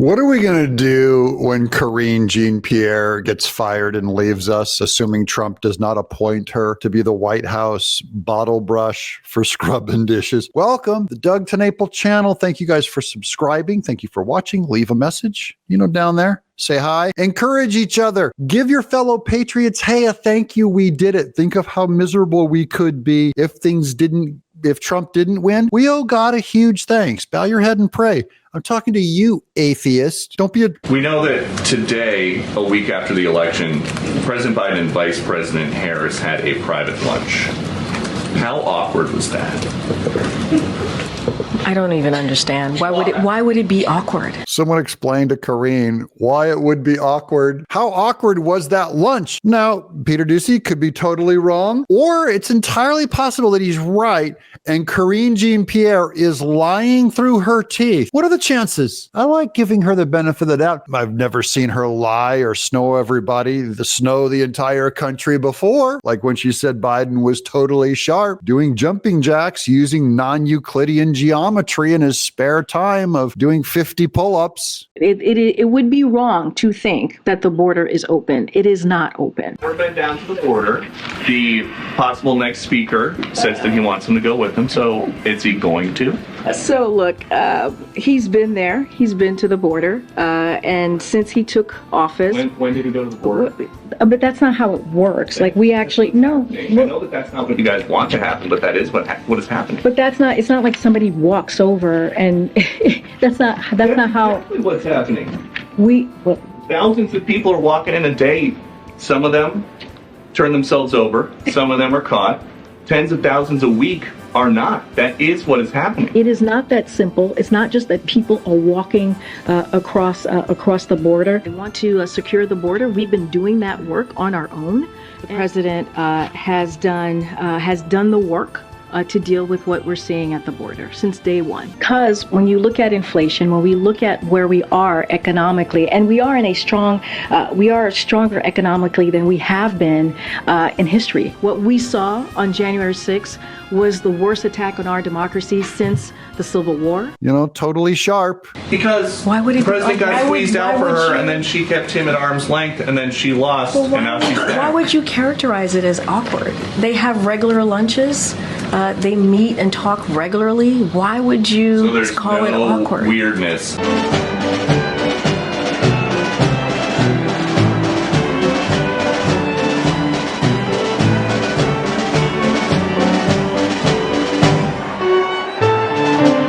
What are we going to do when Karine Jean-Pierre gets fired and leaves us, assuming Trump does not appoint her to be the White House bottle brush for scrubbing dishes? Welcome, the Doug TenNapel channel. Thank you guys for subscribing. Thank you for watching. Leave a message, down there. Say hi. Encourage each other. Give your fellow patriots, hey, a thank you. We did it. Think of how miserable we could be if Trump didn't win. We owe God a huge thanks. Bow your head and pray. I'm talking to you, atheist. Don't be a... We know that today, a week after the election, President Biden and Vice President Harris had a private lunch. How awkward was that? I don't even understand. Why would it be awkward? Someone explained to Karine why it would be awkward. How awkward was that lunch? Now, Peter Doocy could be totally wrong, or it's entirely possible that he's right and Karine Jean-Pierre is lying through her teeth. What are the chances? I like giving her the benefit of the doubt. I've never seen her lie or snow the entire country before. Like when she said Biden was totally sharp, doing jumping jacks using non-Euclidean geometry in his spare time of doing 50 pull-ups. It would be wrong to think that the border is open. It is not open. We're been down to the border. The possible next speaker says that he wants him to go with him. So is he going to? So look, he's been there. He's been to the border. And since he took office... When did he go to the border? But that's not how it works. Like we actually... No. I know that that's not what you guys want to happen, but that is what has happened. But it's not like somebody walks over and that's not how... Exactly what's happening. Thousands of people are walking in a day. Some of them turn themselves over. Some of them are caught. Tens of thousands a week are not. That is what is happening. It is not that simple. It's not just that people are walking across the border. They want to secure the border. We've been doing that work on our own. The president has done the work to deal with what we're seeing at the border since day one. Because when you look at inflation, when we look at where we are economically, and we are stronger economically than we have been in history. What we saw on January 6th was the worst attack on our democracy since the Civil War. Totally sharp. Because the president got squeezed out for her, and then she kept him at arm's length, and then she lost, and now she's back. Why would you characterize it as awkward? They have regular lunches. They meet and talk regularly. Why would you call it awkward? Weirdness.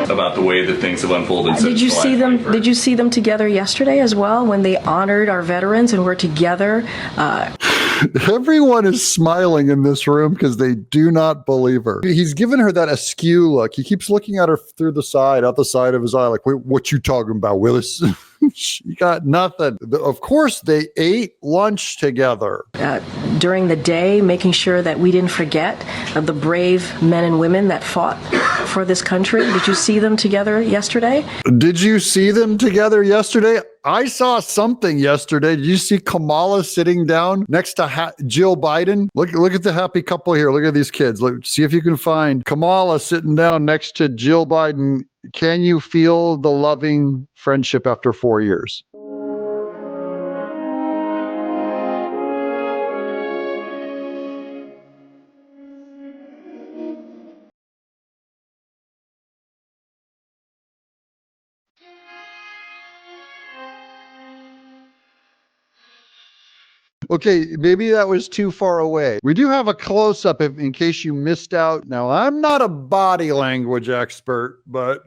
About the way that things have unfolded. Did you see them together yesterday as well when they honored our veterans and were together? Everyone is smiling in this room because they do not believe her. He's given her that askew look. He keeps looking at her out the side of his eye, like, wait, what you talking about, Willis? She got nothing. Of course, they ate lunch together. During the day, making sure that we didn't forget the brave men and women that fought for this country. Did you see them together yesterday? I saw something yesterday. Did you see Kamala sitting down next to Jill Biden? Look at the happy couple here. Look at these kids. See if you can find Kamala sitting down next to Jill Biden. Can you feel the loving friendship after 4 years? Okay, maybe that was too far away. We do have a close-up in case you missed out. Now, I'm not a body language expert, but...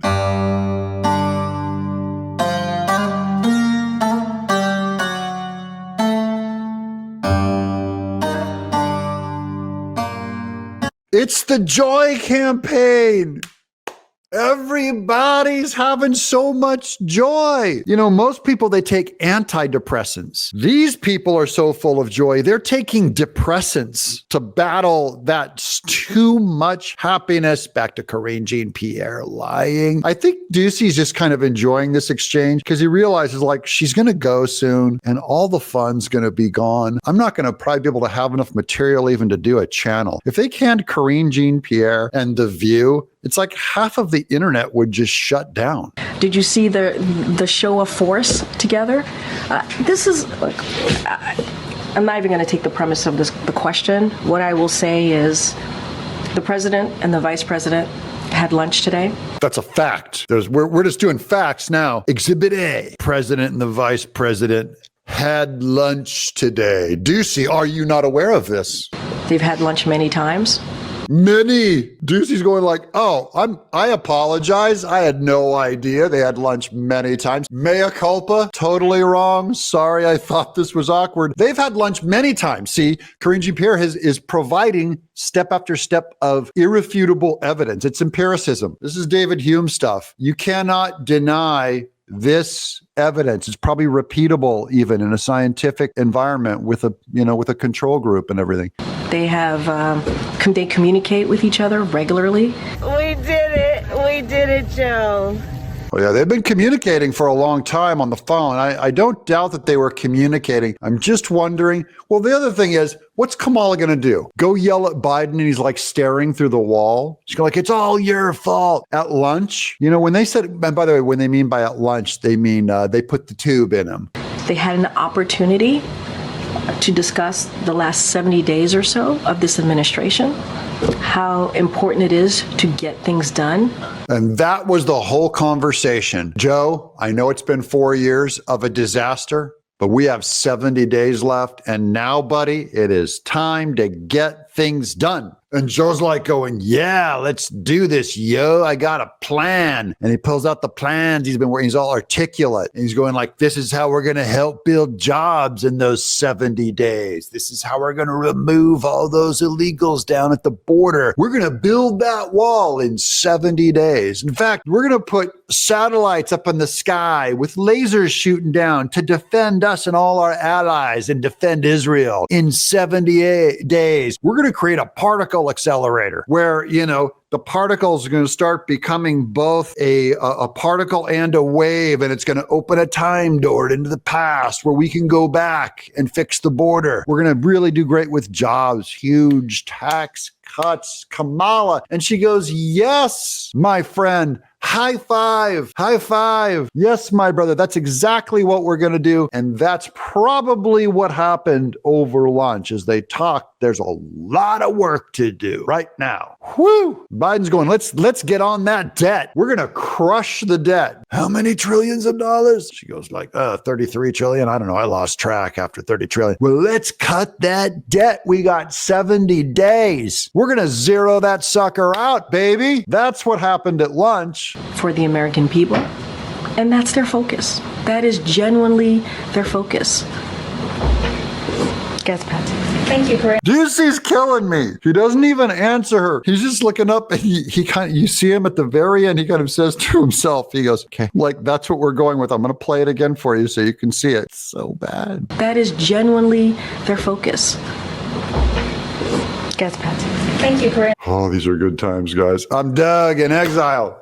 It's the Joy campaign. Everybody's having so much joy. Most people, they take antidepressants. These people are so full of joy, they're taking depressants to battle that too much happiness. Back to Karine Jean-Pierre lying. I think Doocy's just kind of enjoying this exchange because he realizes she's going to go soon and all the fun's going to be gone. I'm not going to probably be able to have enough material even to do a channel. If they canned Karine Jean-Pierre and The View it's like half of the internet would just shut down. Did you see the show of force together? This is, look, I'm not even going to take the premise of the question. What I will say is the president and the vice president had lunch today. That's a fact. We're just doing facts now. Exhibit A, president and the vice president had lunch today. Doocy, are you not aware of this? They've had lunch many times. Many. Doocy's going like, I apologize. I had no idea. They had lunch many times. Mea culpa. Totally wrong. Sorry, I thought this was awkward. They've had lunch many times. See, Karine Jean-Pierre is providing step after step of irrefutable evidence. It's empiricism. This is David Hume stuff. You cannot deny this evidence. Is probably repeatable even in a scientific environment with a control group and everything. They have they communicate with each other regularly. We did it, Joe. Oh yeah, they've been communicating for a long time on the phone. I don't doubt that they were communicating. I'm just wondering, well, the other thing is, what's Kamala going to do? Go yell at Biden and he's like staring through the wall? She's going like, it's all your fault. At lunch? When they said, and by the way, when they mean by at lunch, they mean they put the tube in him. They had an opportunity to discuss the last 70 days or so of this administration, how important it is to get things done. And that was the whole conversation. Joe, I know it's been 4 years of a disaster, but we have 70 days left. And now, buddy, it is time to get things done. And Joe's like going, yeah, let's do this, yo. I got a plan. And he pulls out the plans. He's been working. He's all articulate. And he's going like, this is how we're going to help build jobs in those 70 days. This is how we're going to remove all those illegals down at the border. We're going to build that wall in 70 days. In fact, we're going to put satellites up in the sky with lasers shooting down to defend us and all our allies and defend Israel in 78 days. We're going to create a particle accelerator where, the particles are going to start becoming both a particle and a wave, and it's going to open a time door into the past where we can go back and fix the border. We're going to really do great with jobs, huge tax cuts, Kamala. And she goes, yes, my friend. High five. High five. Yes, my brother. That's exactly what we're going to do. And that's probably what happened over lunch as they talked. There's a lot of work to do right now. Whew. Biden's going, let's get on that debt. We're going to crush the debt. How many trillions of dollars? She goes like, 33 trillion. I don't know. I lost track after 30 trillion. Well, let's cut that debt. We got 70 days. We're going to zero that sucker out, baby. That's what happened at lunch. For the American people. And that's their focus. That is genuinely their focus. Guess, Patsy. Thank you, Karine. Doocy's killing me. He doesn't even answer her. He's just looking up and he kind of, you see him at the very end, he kind of says to himself, he goes, okay, like that's what we're going with. I'm going to play it again for you so you can see it. It's so bad. That is genuinely their focus. Guess, Patsy. Thank you, Karine. Oh, these are good times, guys. I'm Doug in exile.